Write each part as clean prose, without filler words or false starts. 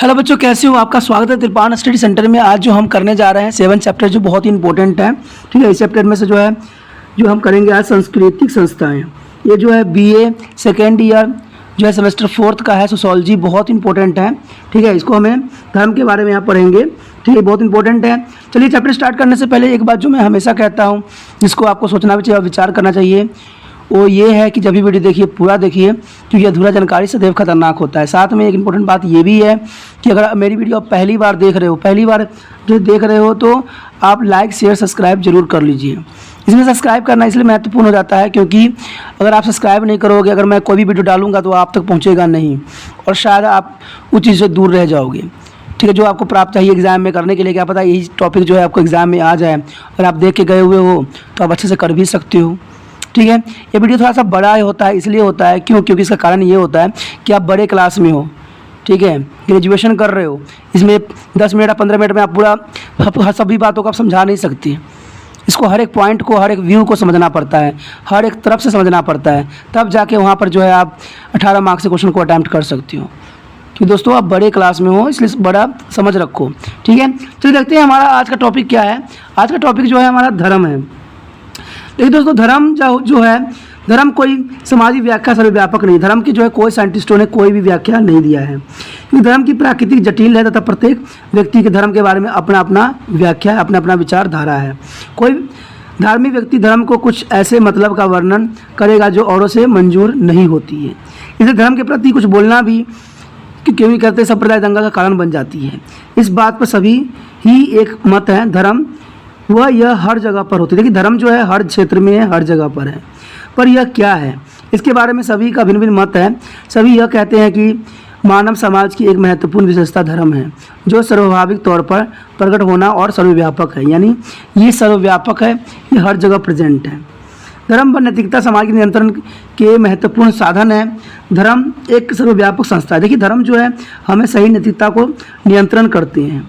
Hello बच्चों, कैसे हो? आपका स्वागत है तिरपान स्टडी सेंटर में। आज जो हम करने जा रहे हैं 7 चैप्टर जो बहुत ही इंपॉर्टेंट है। ठीक है, इस चैप्टर में से जो हम करेंगे आज सांस्कृतिक संस्थाएं। ये जो है बीए सेकेंड ईयर जो है सेमेस्टर 4 का है, सोशोलॉजी, बहुत इंपॉर्टेंट है। ठीक है, इसको हमें धर्म के बारे में यहाँ पढ़ेंगे। ठीक है, बहुत इंपॉर्टेंट है। चलिए चैप्टर स्टार्ट करने से पहले एक बात जो मैं हमेशा कहता हूँ, जिसको आपको सोचना भी चाहिए और विचार करना चाहिए, वो ये है कि जब भी वीडियो देखिए पूरा देखिए, क्योंकि अधूरा जानकारी सदैव खतरनाक होता है। साथ में एक इम्पोर्टेंट बात ये भी है कि अगर मेरी वीडियो आप पहली बार देख रहे हो तो आप लाइक शेयर सब्सक्राइब जरूर कर लीजिए। इसमें सब्सक्राइब करना इसलिए महत्वपूर्ण हो जाता है क्योंकि अगर आप सब्सक्राइब नहीं करोगे, अगर मैं कोई भी वीडियो डालूंगा तो आप तक पहुँचेगा नहीं और शायद आप उस चीज़ से दूर रह जाओगे। ठीक है, जो आपको प्राप्त चाहिए एग्ज़ाम में करने के लिए, क्या पता यही टॉपिक जो है आपको एग्ज़ाम में आ जाए। अगर आप देख के गए हुए हो तो आप अच्छे से कर भी सकते हो। ठीक है, ये वीडियो थोड़ा सा बड़ा होता है, इसलिए होता है क्योंकि इसका कारण ये होता है कि आप बड़े क्लास में हो। ठीक है, ग्रेजुएशन कर रहे हो, इसमें 10 मिनट या 15 मिनट में आप पूरा सभी बातों को आप समझा नहीं सकती। इसको हर एक पॉइंट को, हर एक व्यू को समझना पड़ता है, हर एक तरफ से समझना पड़ता है, तब जाके वहाँ पर जो है आप 18 मार्क्स से क्वेश्चन को अटैम्प्ट कर सकती हो। क्योंकि दोस्तों आप बड़े क्लास में हो, इसलिए बड़ा समझ रखो। ठीक है, चलिए देखते हैं हमारा आज का टॉपिक क्या है। आज का टॉपिक जो है हमारा धर्म है। देखिए दोस्तों, धर्म जो है, धर्म कोई समाजी व्याख्या सर्वव्यापक नहीं। धर्म की जो है कोई साइंटिस्टों ने कोई भी व्याख्या नहीं दिया है, क्योंकि धर्म की प्राकृतिक जटिल है तथा प्रत्येक व्यक्ति के धर्म के बारे में अपना अपना व्याख्या है, अपना अपना विचारधारा है। कोई धार्मिक व्यक्ति धर्म को कुछ ऐसे मतलब का वर्णन करेगा जो औरों से मंजूर नहीं होती है। इसलिए धर्म के प्रति कुछ बोलना भी क्यों भी करते संप्रदाय दंगा का कारण बन जाती है। इस बात पर सभी ही एक मत है, धर्म यह हर जगह पर होती है। देखिए धर्म जो है हर क्षेत्र में है, हर जगह पर है, पर यह क्या है इसके बारे में सभी का भिन्न भिन्न मत है। सभी यह कहते हैं कि मानव समाज की एक महत्वपूर्ण विशेषता धर्म है, जो सर्वभाविक तौर पर प्रकट होना और सर्वव्यापक है। यानी ये सर्वव्यापक है, ये हर जगह प्रेजेंट है। धर्म व नैतिकता समाज के नियंत्रण के महत्वपूर्ण साधन है। धर्म एक सर्वव्यापक संस्था है। देखिए धर्म जो है हमें सही नैतिकता को नियंत्रण करते हैं,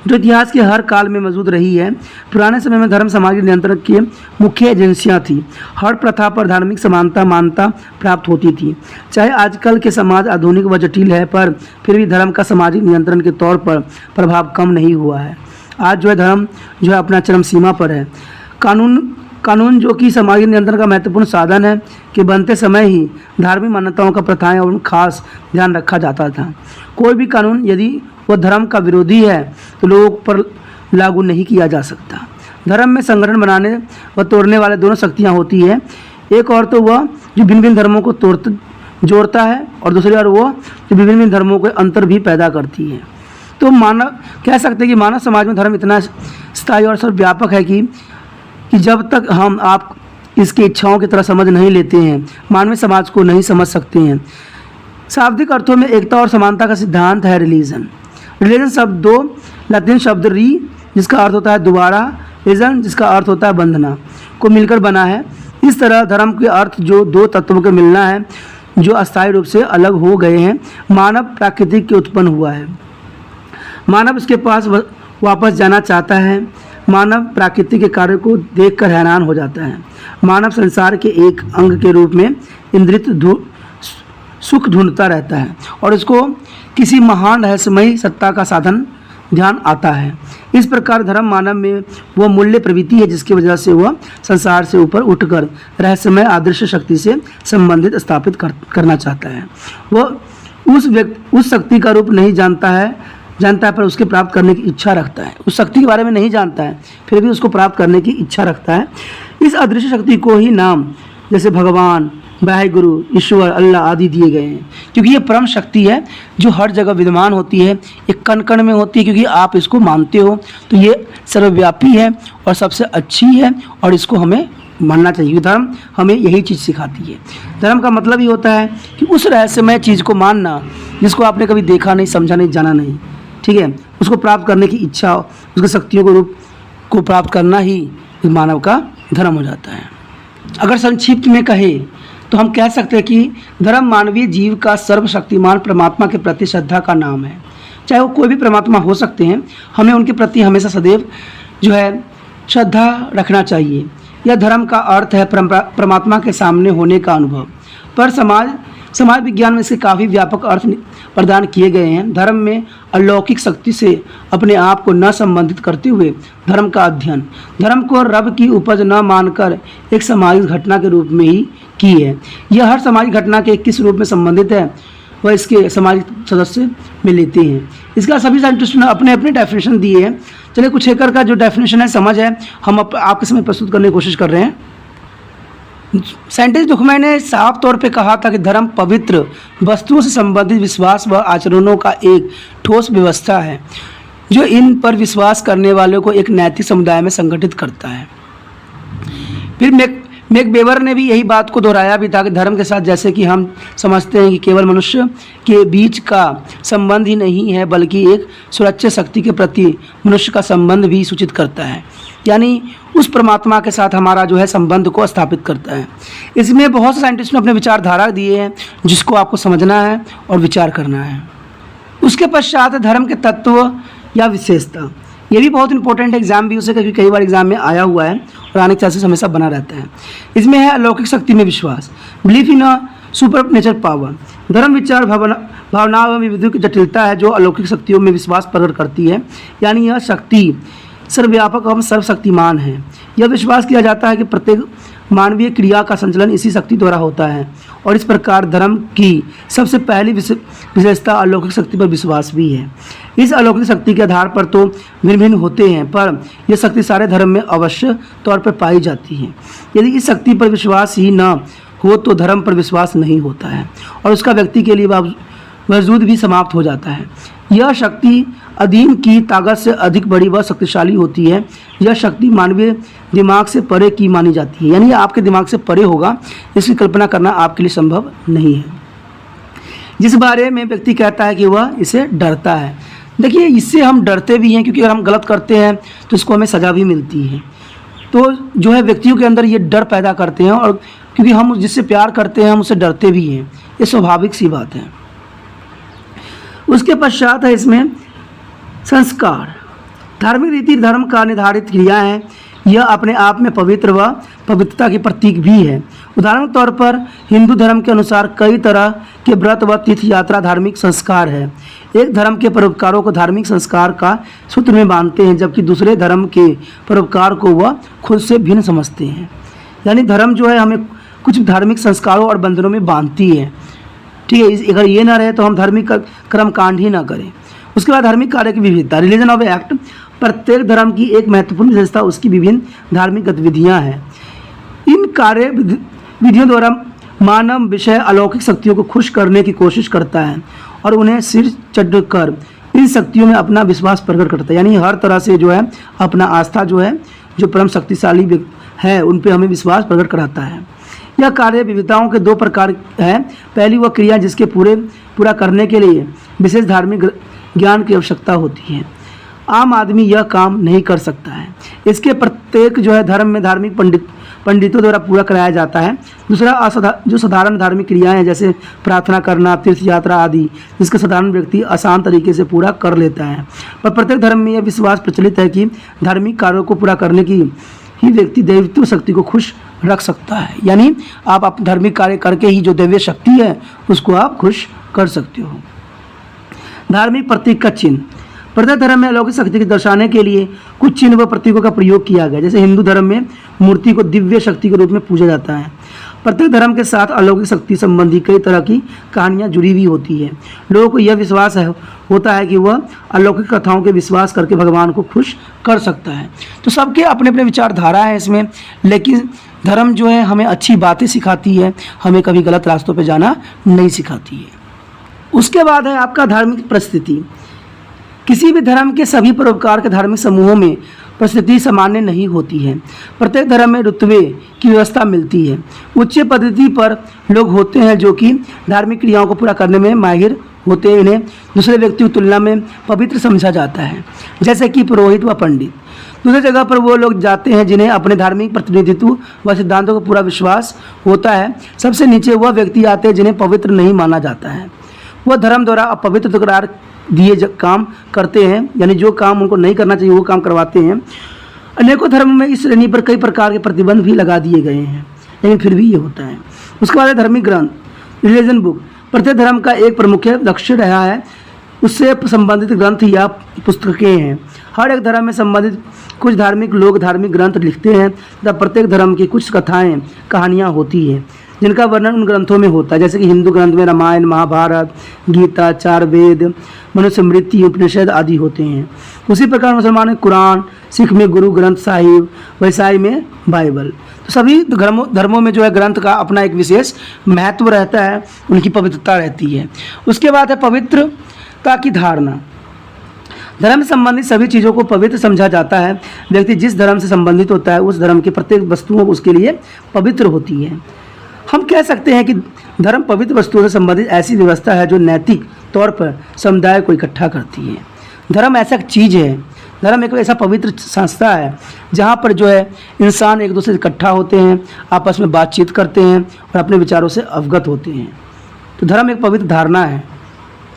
जो इतिहास के हर काल में मौजूद रही है। पुराने समय में धर्म समाज के नियंत्रण की मुख्य एजेंसियां थी। हर प्रथा पर धार्मिक समानता मान्यता प्राप्त होती थी। चाहे आजकल के समाज आधुनिक व जटिल है, पर फिर भी धर्म का सामाजिक नियंत्रण के तौर पर प्रभाव कम नहीं हुआ है। आज जो है धर्म जो है अपना चरम सीमा पर है। कानून जो कि सामाजिक नियंत्रण का महत्वपूर्ण साधन है, कि बनते समय ही धार्मिक मान्यताओं का प्रथाएं और खास ध्यान रखा जाता था। कोई भी कानून यदि वह धर्म का विरोधी है तो लोगों पर लागू नहीं किया जा सकता। धर्म में संगठन बनाने व तोड़ने वाले दोनों शक्तियाँ होती है। एक और तो वह जो भिन्न भिन्न धर्मों को जोड़ता है, और दूसरी ओर वो जो विभिन्न भिन्न धर्मों के अंतर भी पैदा करती है। तो मानव कह सकते हैं कि मानव समाज में धर्म इतना स्थायी और सर्वव्यापक है कि जब तक हम आप इसकी इच्छाओं की तरह समझ नहीं लेते हैं, मानवीय समाज को नहीं समझ सकते हैं। शाब्दिक अर्थों में एकता और समानता का सिद्धांत है रिलीजन शब्द दो लैटिन शब्द री, जिसका अर्थ होता है दोबारा, रीजन जिसका अर्थ होता है बंधना, को मिलकर बना है। इस तरह धर्म के अर्थ जो दो तत्वों के मिलना है, जो अस्थायी रूप से अलग हो गए हैं। मानव प्राकृतिक के उत्पन्न हुआ है। मानव इसके पास वापस जाना चाहता है। मानव प्रकृति के कार्य को देखकर हैरान हो जाता है। मानव संसार के एक अंग के रूप में इंद्रिय सुख ढूंढता रहता है और इसको किसी महान रहस्यमयी सत्ता का साधन ध्यान आता है। इस प्रकार धर्म मानव में वह मूल्य प्रवृत्ति है जिसकी वजह से वह संसार से ऊपर उठकर रहस्यमय आदर्श शक्ति से संबंधित स्थापित करना चाहता है। वह उस शक्ति का रूप नहीं जानता है, पर उसके प्राप्त करने की इच्छा रखता है। उस शक्ति के बारे में नहीं जानता है, फिर भी उसको प्राप्त करने की इच्छा रखता है। इस अदृश्य शक्ति को ही नाम जैसे भगवान, वाहिगुरु, ईश्वर, अल्लाह आदि दिए गए हैं, क्योंकि ये परम शक्ति है जो हर जगह विद्यमान होती है, एक कण कण में होती है। क्योंकि आप इसको मानते हो तो ये सर्वव्यापी है और सबसे अच्छी है, और इसको हमें मानना चाहिए। धर्म हमें यही चीज़ सिखाती है। धर्म का मतलब ही होता है कि उस रहस्यमय चीज़ को मानना जिसको आपने कभी देखा नहीं, समझा नहीं, जाना नहीं। ठीक है, उसको प्राप्त करने की इच्छा, उसके शक्तियों को रूप को प्राप्त करना ही मानव का धर्म हो जाता है। अगर संक्षिप्त में कहे तो हम कह सकते हैं कि धर्म मानवीय जीव का सर्वशक्तिमान परमात्मा के प्रति श्रद्धा का नाम है। चाहे वो कोई भी परमात्मा हो सकते हैं, हमें उनके प्रति हमेशा सदैव जो है श्रद्धा रखना चाहिए। यह धर्म का अर्थ है परमात्मा के सामने होने का अनुभव। पर समाज समाज विज्ञान में इसके काफ़ी व्यापक अर्थ प्रदान किए गए हैं। धर्म में अलौकिक शक्ति से अपने आप को न संबंधित करते हुए धर्म का अध्ययन, धर्म को रब की उपज न मानकर एक सामाजिक घटना के रूप में ही की है। यह हर सामाजिक घटना के किस रूप में संबंधित है वह इसके सामाजिक सदस्य में लेते हैं। इसका सभी साइंटिस्ट ने अपने अपने डेफिनेशन दिए हैं। चलिए कुछ एकड़ का जो डेफिनेशन है समझ है हम आपके समय प्रस्तुत करने की कोशिश कर रहे हैं। साइंटिस्ट दुखमय ने साफ तौर पे कहा था कि धर्म पवित्र वस्तुओं से संबंधित विश्वास व आचरणों का एक ठोस व्यवस्था है जो इन पर विश्वास करने वालों को एक नैतिक समुदाय में संगठित करता है। फिर मैकवेबर ने भी यही बात को दोहराया भी था कि धर्म के साथ जैसे कि हम समझते हैं कि केवल मनुष्य के बीच का संबंध ही नहीं है बल्कि एक सुरक्षित शक्ति के प्रति मनुष्य का संबंध भी सूचित करता है, यानी उस परमात्मा के साथ हमारा जो है संबंध को स्थापित करता है। इसमें बहुत से साइंटिस्ट ने अपने विचारधारा दिए हैं जिसको आपको समझना है और विचार करना है। उसके पश्चात धर्म के तत्व या विशेषता, ये भी बहुत इंपॉर्टेंट एग्जाम भी उसे क्योंकि कई बार एग्जाम में आया हुआ है और आने के चांसेस हमेशा बना रहता है। इसमें है अलौकिक शक्ति में विश्वास, belief in a super nature power. धर्म विचार भावना व विविधों की जटिलता है जो अलौकिक शक्तियों में विश्वास प्रकट करती है, यानी यह शक्ति सर्वव्यापक एवं सर्वशक्तिमान है। यह विश्वास किया जाता है कि प्रत्येक मानवीय क्रिया का संचालन इसी शक्ति द्वारा होता है और इस प्रकार धर्म की सबसे पहली विशेषता अलौकिक शक्ति पर विश्वास भी है। इस अलौकिक शक्ति के आधार पर तो भिन्न भिन्न होते हैं पर यह शक्ति सारे धर्म में अवश्य तौर पर पाई जाती है। यदि इस शक्ति पर विश्वास ही न हो तो धर्म पर विश्वास नहीं होता है और उसका व्यक्ति के लिए वजूद भी समाप्त हो जाता है। यह शक्ति अधीन की ताकत से अधिक बड़ी व शक्तिशाली होती है। यह शक्ति मानवीय दिमाग से परे की मानी जाती है, यानी आपके दिमाग से परे होगा, इसकी कल्पना करना आपके लिए संभव नहीं है। जिस बारे में व्यक्ति कहता है कि वह इसे डरता है, देखिए इससे हम डरते भी हैं क्योंकि अगर हम गलत करते हैं तो इसको हमें सज़ा भी मिलती है। तो जो है व्यक्तियों के अंदर ये डर पैदा करते हैं और क्योंकि हम जिससे प्यार करते हैं हम उससे डरते भी हैं, ये स्वाभाविक सी बात है। उसके पश्चात है इसमें संस्कार। धार्मिक रीति धर्म का निर्धारित क्रिया है। यह अपने आप में पवित्र व पवित्रता के प्रतीक भी है। उदाहरण के तौर पर हिंदू धर्म के अनुसार कई तरह के व्रत व तीर्थ यात्रा धार्मिक संस्कार है। एक धर्म के परोपकारों को धार्मिक संस्कार का सूत्र में मानते हैं जबकि दूसरे धर्म के परोपकार को वह खुद से भिन्न समझते हैं। यानी धर्म जो है हमें कुछ धार्मिक संस्कारों और बंधनों में बांधती है, ठीक है। अगर ये ना रहे तो हम धार्मिक कर्मकांड ही ना करें। उसके बाद धार्मिक कार्य की विविधता, रिलीजन ऑफ एक्ट। प्रत्येक धर्म की एक महत्वपूर्ण विशेषता उसकी विभिन्न धार्मिक गतिविधियाँ हैं। इन कार्य विधियों द्वारा मानव विषय अलौकिक शक्तियों को खुश करने की कोशिश करता है और उन्हें सिर चढ़कर इन शक्तियों में अपना विश्वास प्रकट करता है। यानी हर तरह से जो है अपना आस्था जो है जो परम शक्तिशाली है उन पर हमें विश्वास प्रकट कराता है। यह कार्य विविधताओं के दो प्रकार हैं। पहली वह क्रिया जिसके पूरा करने के लिए विशेष धार्मिक ज्ञान की आवश्यकता होती है। आम आदमी यह काम नहीं कर सकता है। इसके प्रत्येक जो है धर्म में धार्मिक पंडितों द्वारा पूरा कराया जाता है। दूसरा जो साधारण धार्मिक क्रियाएं हैं जैसे प्रार्थना करना, तीर्थ यात्रा आदि, जिसका साधारण व्यक्ति आसान तरीके से पूरा कर लेता है। पर प्रत्येक धर्म में यह विश्वास प्रचलित है कि धार्मिक कार्यों को पूरा करने की ही व्यक्ति दैवीय शक्ति को खुश रख सकता है। यानी आप धार्मिक कार्य करके ही जो दैवीय शक्ति है उसको आप खुश कर सकते हो। धार्मिक प्रतीक का चिन्ह। प्रत्येक धर्म में अलौकिक शक्ति को दर्शाने के लिए कुछ चिन्ह व प्रतीकों का प्रयोग किया गया। जैसे हिंदू धर्म में मूर्ति को दिव्य शक्ति के रूप में पूजा जाता है। प्रत्येक धर्म के साथ अलौकिक शक्ति संबंधी कई तरह की कहानियाँ जुड़ी हुई होती है। लोगों को यह विश्वास होता है कि वह अलौकिक कथाओं के विश्वास करके भगवान को खुश कर सकता है। तो सबके अपने अपने विचारधारा है इसमें, लेकिन धर्म जो है हमें अच्छी बातें सिखाती है, हमें कभी गलत रास्तों पर जाना नहीं सिखाती है। उसके बाद है आपका धार्मिक परिस्थिति। किसी भी धर्म के सभी परोपकार के धार्मिक समूहों में परिस्थिति सामान्य नहीं होती है। प्रत्येक धर्म में रुतबे की व्यवस्था मिलती है। उच्च पद्धति पर लोग होते हैं जो कि धार्मिक क्रियाओं को पूरा करने में माहिर होते हैं। इन्हें दूसरे व्यक्तियों की तुलना में पवित्र समझा जाता है, जैसे कि पुरोहित व पंडित। दूसरी जगह पर वो लोग जाते हैं जिन्हें अपने धार्मिक प्रतिनिधित्व व सिद्धांतों का पूरा विश्वास होता है। सबसे नीचे वह व्यक्ति आते हैं जिन्हें पवित्र नहीं माना जाता है। वह धर्म द्वारा अपवित्र करार दिए काम करते हैं, यानी जो काम उनको नहीं करना चाहिए वो काम करवाते हैं। अनेकों धर्मों में इस श्रेणी पर कई प्रकार के प्रतिबंध भी लगा दिए गए हैं, लेकिन फिर भी ये होता है। उसके बाद है धार्मिक ग्रंथ। रिलीजन बुक प्रत्येक धर्म का एक प्रमुख लक्ष्य रहा है, उससे संबंधित ग्रंथ या पुस्तकें हैं। हर एक धर्म में संबंधित कुछ धार्मिक लोग धार्मिक ग्रंथ लिखते हैं तथा प्रत्येक धर्म की कुछ कथाएं कहानियां होती हैं जिनका वर्णन उन ग्रंथों में होता है। जैसे कि हिंदू ग्रंथ में रामायण, महाभारत, गीता, चार वेद, मनुस्मृति, उपनिषद आदि होते हैं। उसी प्रकार मुसलमान में कुरान, सिख में गुरु ग्रंथ साहिब, ईसाई में बाइबल। तो सभी धर्मों में जो है ग्रंथ का अपना एक विशेष महत्व रहता है, उनकी पवित्रता रहती है। उसके बाद है पवित्रता की धारणा। धर्म से संबंधित सभी चीज़ों को पवित्र समझा जाता है। व्यक्ति जिस धर्म से संबंधित होता है उस धर्म की प्रत्येक वस्तुओं उसके लिए पवित्र होती है। हम कह सकते हैं कि धर्म पवित्र वस्तुओं से संबंधित ऐसी व्यवस्था है जो नैतिक तौर पर समुदाय को इकट्ठा करती है। धर्म ऐसा चीज़ है, धर्म एक ऐसा पवित्र संस्था है जहाँ पर जो है इंसान एक दूसरे से इकट्ठा होते हैं, आपस में बातचीत करते हैं और अपने विचारों से अवगत होते हैं। तो धर्म एक पवित्र धारणा है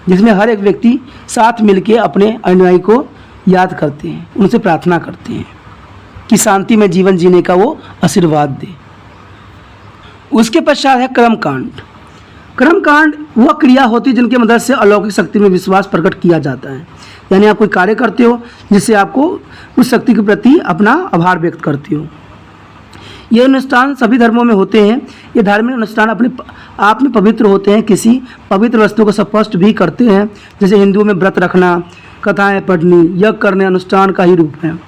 जिसमें हर एक व्यक्ति साथ मिलकर अपने अनुयायी को याद करते हैं, उनसे प्रार्थना करते हैं कि शांति में जीवन जीने का वो आशीर्वाद दे। उसके पश्चात है कर्मकांड। कर्मकांड वह क्रिया होती है जिनकी मदद से अलौकिक शक्ति में विश्वास प्रकट किया जाता है। यानी आप कोई कार्य करते हो जिससे आपको उस शक्ति के प्रति अपना आभार व्यक्त करते हो। ये अनुष्ठान सभी धर्मों में होते हैं। ये धार्मिक अनुष्ठान अपने आप में पवित्र होते हैं, किसी पवित्र वस्तु को स्पष्ट भी करते हैं। जैसे हिंदुओं में व्रत रखना, कथाएं पढ़नी, यज्ञ करने अनुष्ठान का ही रूप है।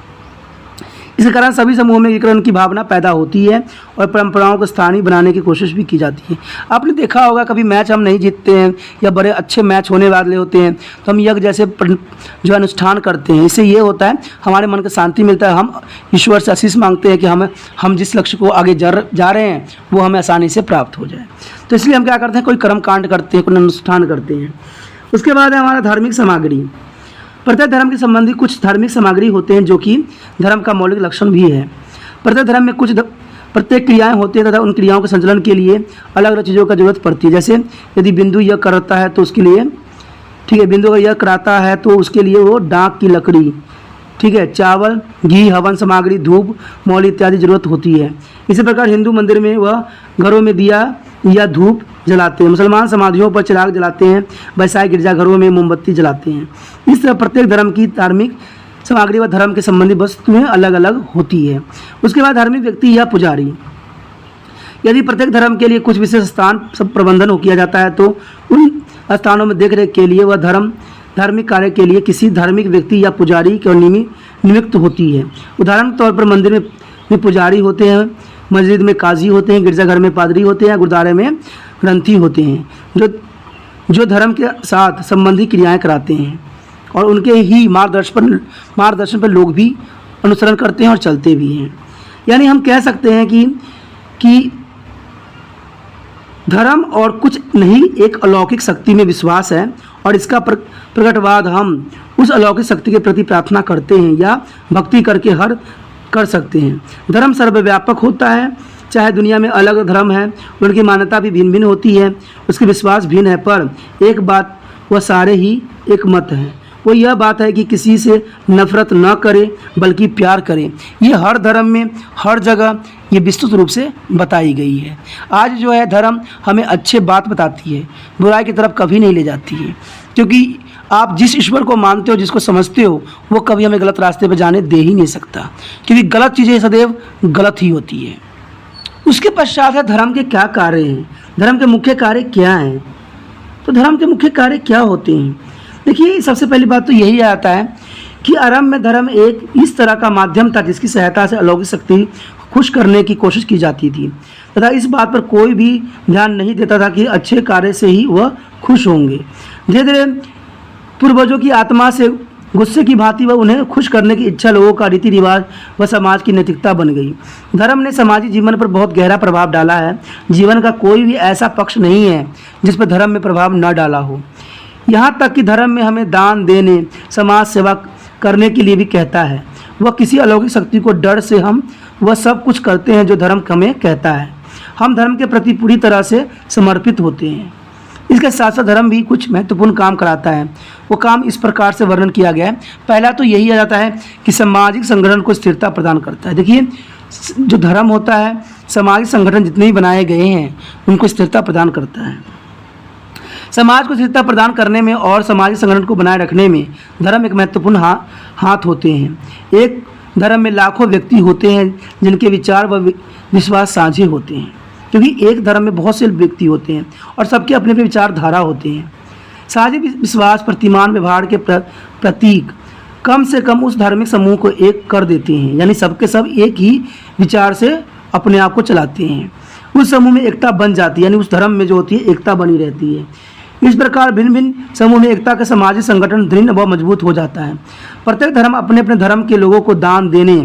इस कारण सभी समूहों में एकीकरण की भावना पैदा होती है और परंपराओं को स्थानीय बनाने की कोशिश भी की जाती है। आपने देखा होगा कभी मैच हम नहीं जीतते हैं या बड़े अच्छे मैच होने वाले होते हैं तो हम यज्ञ जैसे जो अनुष्ठान करते हैं। इससे ये होता है हमारे मन को शांति मिलता है, हम ईश्वर से आशीष मांगते हैं कि हम जिस लक्ष्य को आगे जा रहे हैं वो हमें आसानी से प्राप्त हो जाए। तो इसलिए हम क्या करते हैं, कोई कर्म कांड करते हैं, कोई अनुष्ठान करते हैं। उसके बाद है हमारा धार्मिक सामग्री। प्रत्येक धर्म के संबंधी कुछ धार्मिक सामग्री होते हैं जो कि धर्म का मौलिक लक्षण भी है। प्रत्येक धर्म में कुछ प्रत्येक क्रियाएं होती हैं तथा उन क्रियाओं के संचालन के लिए अलग अलग चीज़ों का जरूरत पड़ती है। जैसे यदि बिंदु यज्ञ करता है तो उसके लिए बिंदु का यज्ञ कराता है तो उसके लिए वो डाक की लकड़ी, चावल, घी, हवन सामग्री, धूप, मौली इत्यादि जरूरत होती है। इसी प्रकार हिंदू मंदिर में वह घरों में दिया या धूप जलाते हैं, मुसलमान समाधियों पर चिराग जलाते हैं, ईसाई गिरजाघरों में मोमबत्ती जलाते हैं। इस तरह प्रत्येक धर्म की धार्मिक सामग्री व धर्म के संबंधी वस्तुएं अलग अलग होती है। उसके बाद धार्मिक व्यक्ति या पुजारी। यदि प्रत्येक धर्म के लिए कुछ विशेष स्थान सब प्रबंधन किया जाता है तो उन स्थानों में देखरेख के लिए वह धार्मिक कार्य के लिए किसी धार्मिक व्यक्ति या पुजारी की नियुक्त होती है। उदाहरण के तौर पर मंदिर में पुजारी होते हैं, मस्जिद में काजी होते हैं, गिरजाघर में पादरी होते हैं, गुरुद्वारे में ग्रंथी होते हैं जो धर्म के साथ संबंधी क्रियाएं कराते हैं और उनके ही मार्गदर्शन पर लोग भी अनुसरण करते हैं और चलते भी हैं। यानी हम कह सकते हैं कि धर्म और कुछ नहीं, एक अलौकिक शक्ति में विश्वास है और इसका प्रकटवाद हम उस अलौकिक शक्ति के प्रति प्रार्थना करते हैं या भक्ति करके कर सकते हैं। धर्म सर्वव्यापक होता है, चाहे दुनिया में अलग धर्म है, उनकी मान्यता भी भिन्न भिन्न होती है, उसके विश्वास भिन्न है, पर एक बात वह सारे ही एक मत है। वो यह बात है कि किसी से नफरत न करे बल्कि प्यार करे। ये हर धर्म में हर जगह ये विस्तृत रूप से बताई गई है। आज जो है धर्म हमें अच्छे बात बताती है, बुराई की तरफ कभी नहीं ले जाती है, क्योंकि आप जिस ईश्वर को मानते हो, जिसको समझते हो, वो कभी हमें गलत रास्ते पर जाने दे ही नहीं सकता, क्योंकि गलत चीज़ें सदैव गलत ही होती है। उसके पश्चात है धर्म के क्या कार्य हैं, धर्म के मुख्य कार्य क्या हैं। तो धर्म के मुख्य कार्य क्या होते हैं? देखिए, सबसे पहली बात तो यही आता है कि आरंभ में धर्म एक इस तरह का माध्यम था जिसकी सहायता से अलौकिक शक्ति खुश करने की कोशिश की जाती थी तथा इस बात पर कोई भी ध्यान नहीं देता था कि अच्छे कार्य से ही वह खुश होंगे। धीरे धीरे पूर्वजों की आत्मा से गुस्से की भांति वह उन्हें खुश करने की इच्छा लोगों का रीति रिवाज व समाज की नैतिकता बन गई। धर्म ने समाजी जीवन पर बहुत गहरा प्रभाव डाला है। जीवन का कोई भी ऐसा पक्ष नहीं है जिस पर धर्म में प्रभाव न डाला हो। यहाँ तक कि धर्म में हमें दान देने, समाज सेवा करने के लिए भी कहता है। वह किसी अलौकिक शक्ति को डर से हम वह सब कुछ करते हैं जो धर्म हमें कहता है। हम धर्म के प्रति पूरी तरह से समर्पित होते हैं। इसके साथ साथ धर्म भी कुछ महत्वपूर्ण काम कराता है। वो काम इस प्रकार से वर्णन किया गया है। पहला तो यही आ जाता है कि सामाजिक संगठन को स्थिरता प्रदान करता है। देखिए, जो धर्म होता है, सामाजिक संगठन जितने भी बनाए गए हैं उनको स्थिरता प्रदान करता है। समाज को स्थिरता प्रदान करने में और सामाजिक संगठन को बनाए रखने में धर्म एक महत्वपूर्ण हाथ होते हैं। एक धर्म में लाखों व्यक्ति होते हैं जिनके विचार व विश्वास साझे होते हैं, क्योंकि एक धर्म में बहुत से व्यक्ति होते हैं और सबके अपने अपने विचारधारा होते हैं। साझे विश्वास प्रतिमान व्यवहार के प्रतीक कम से कम उस धार्मिक समूह को एक कर देते हैं, यानी सबके सब एक ही विचार से अपने आप को चलाते हैं। उस समूह में एकता बन जाती है, यानी उस धर्म में जो होती है एकता बनी रहती है। इस प्रकार भिन्न भिन्न समूह में एकता का सामाजिक संगठन दृढ़ व मजबूत हो जाता है। प्रत्येक धर्म अपने अपने धर्म के लोगों को दान देने,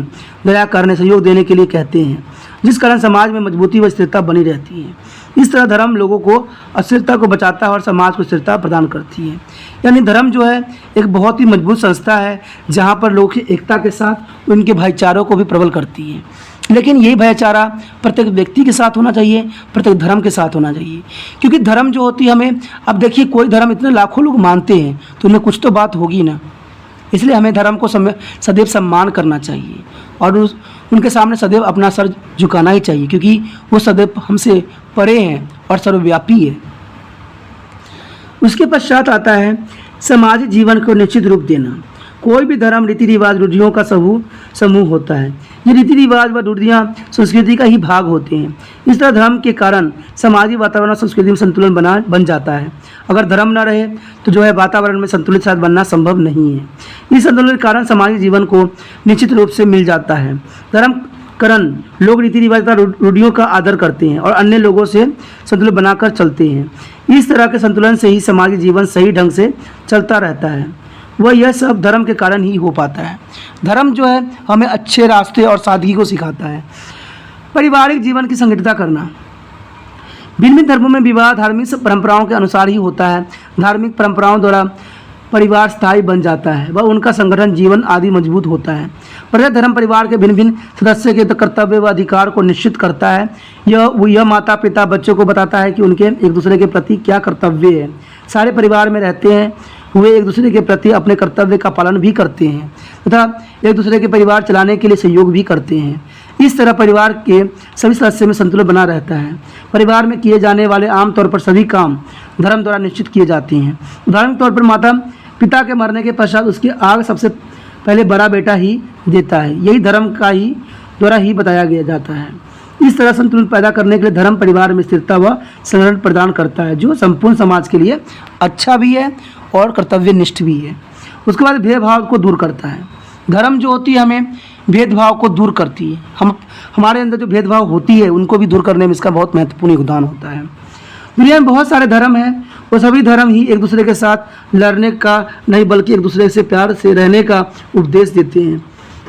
दया करने, सहयोग देने के लिए कहते हैं, जिस कारण समाज में मजबूती व स्थिरता बनी रहती है। इस तरह धर्म लोगों को अस्थिरता को बचाता है और समाज को स्थिरता प्रदान करती है। यानी धर्म जो है एक बहुत ही मजबूत संस्था है, जहाँ पर लोग एकता के साथ उनके भाईचारों को भी प्रबल करती है। लेकिन यही भाईचारा प्रत्येक व्यक्ति के साथ होना चाहिए, प्रत्येक धर्म के साथ होना चाहिए, क्योंकि धर्म जो होती है हमें, अब देखिए कोई धर्म इतने लाखों लोग मानते हैं तो उनमें कुछ तो बात होगी ना, इसलिए हमें धर्म को सदैव सम्मान करना चाहिए और उनके सामने सदैव अपना सर झुकाना ही चाहिए, क्योंकि वो सदैव हमसे परे हैं और सर्वव्यापी है। उसके पश्चात आता है सामाजिक जीवन को निश्चित रूप देना। कोई भी धर्म रीति रिवाज रूढ़ियों का समूह होता है। ये रीति रिवाज व रूढ़ियाँ संस्कृति का ही भाग होते हैं। इस तरह धर्म के कारण सामाजिक वातावरण और संस्कृति में संतुलन बन जाता है। अगर धर्म न रहे तो जो है वातावरण में संतुलित साथ बनना संभव नहीं है। इस संतुलन के कारण सामाजिक जीवन को निश्चित रूप से मिल जाता है। धर्म कारण लोग रीति रिवाज का रूढ़ियों का आदर करते हैं और अन्य लोगों से संतुलन बनाकर चलते हैं। इस तरह के संतुलन से ही सामाजिक जीवन सही ढंग से चलता रहता है। वह यह सब धर्म के कारण ही हो पाता है। धर्म जो है हमें अच्छे रास्ते और सादगी को सिखाता है। पारिवारिक जीवन की संगठितता करना। भिन्न भिन्न धर्मों में विवाह धार्मिक परंपराओं के अनुसार ही होता है। धार्मिक परंपराओं द्वारा परिवार स्थायी बन जाता है व उनका संगठन जीवन आदि मजबूत होता है। प्रत्येक धर्म परिवार के भिन्न भिन्न सदस्य के कर्तव्य व अधिकार को निश्चित करता है। यह माता पिता बच्चों को बताता है कि उनके एक दूसरे के प्रति क्या कर्तव्य है। सारे परिवार में रहते हैं हुए एक दूसरे के प्रति अपने कर्तव्य का पालन भी करते हैं तथा एक दूसरे के परिवार चलाने के लिए सहयोग भी करते हैं। इस तरह परिवार के सभी सदस्यों में संतुलन बना रहता है। परिवार में किए जाने वाले आमतौर पर सभी काम धर्म द्वारा निश्चित किए जाते हैं। उदाहरण के तौर पर माता पिता के मरने के पश्चात उसके आग सबसे पहले बड़ा बेटा ही देता है। यही धर्म का ही द्वारा ही बताया गया जाता है। इस तरह संतुलन पैदा करने के लिए धर्म परिवार में स्थिरता व संगठन प्रदान करता है, जो संपूर्ण समाज के लिए अच्छा भी है और कर्तव्यनिष्ठ भी है। उसके बाद भेदभाव को दूर करता है। धर्म जो होती है हमें भेदभाव को दूर करती है। हमारे अंदर जो भेदभाव होती है उनको भी दूर करने में इसका बहुत महत्वपूर्ण योगदान होता है। दुनिया में बहुत सारे धर्म हैं, वो सभी धर्म ही एक दूसरे के साथ लड़ने का नहीं बल्कि एक दूसरे से प्यार से रहने का उपदेश देते हैं